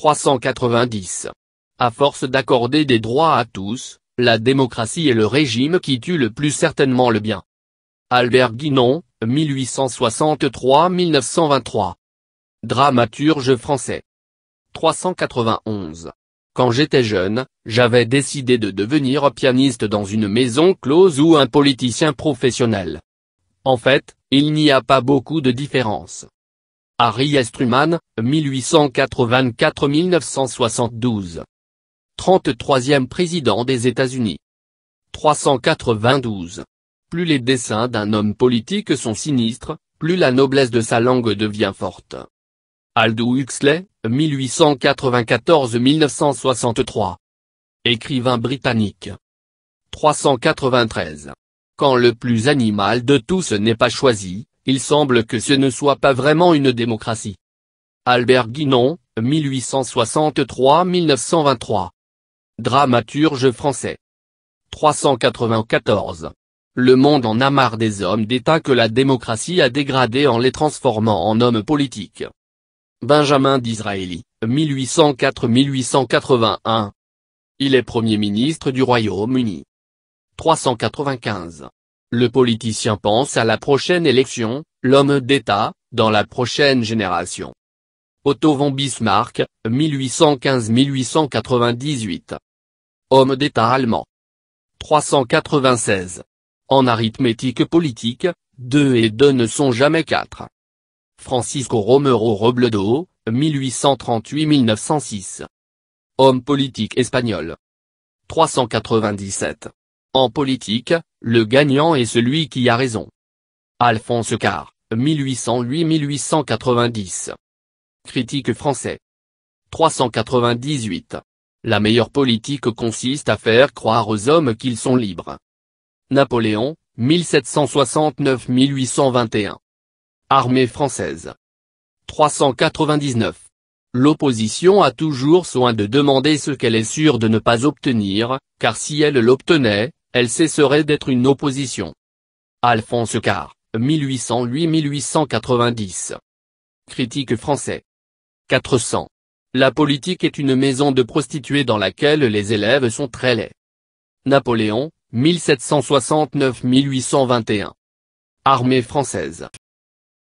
390. À force d'accorder des droits à tous, la démocratie est le régime qui tue le plus certainement le bien. Albert Guinon, 1863-1923. Dramaturge français. 391. Quand j'étais jeune, j'avais décidé de devenir pianiste dans une maison close ou un politicien professionnel. En fait, il n'y a pas beaucoup de différence. Harry S. Truman, 1884-1972. 33e président des États-Unis. 392. Plus les desseins d'un homme politique sont sinistres, plus la noblesse de sa langue devient forte. Aldous Huxley, 1894-1963. Écrivain britannique. 393. Quand le plus animal de tous n'est pas choisi, il semble que ce ne soit pas vraiment une démocratie. Albert Guinon, 1863-1923. Dramaturge français. 394. Le monde en a marre des hommes d'État que la démocratie a dégradés en les transformant en hommes politiques. Benjamin Disraeli, 1804-1881. Il est Premier ministre du Royaume-Uni. 395. Le politicien pense à la prochaine élection, l'homme d'État, dans la prochaine génération. Otto von Bismarck, 1815-1898. Homme d'État allemand. 396. En arithmétique politique, 2 et 2 ne sont jamais 4. Francisco Romero Robledo, 1838-1906. Homme politique espagnol. 397. En politique, le gagnant est celui qui a raison. Alphonse Karr, 1808-1890. Critique français. 398. La meilleure politique consiste à faire croire aux hommes qu'ils sont libres. Napoléon, 1769-1821. Armée française. 399. L'opposition a toujours soin de demander ce qu'elle est sûre de ne pas obtenir, car si elle l'obtenait, elle cesserait d'être une opposition. Alphonse Karr, 1808-1890. Critique français. 400. La politique est une maison de prostituées dans laquelle les élèves sont très laids. Napoléon, 1769-1821. Armée française.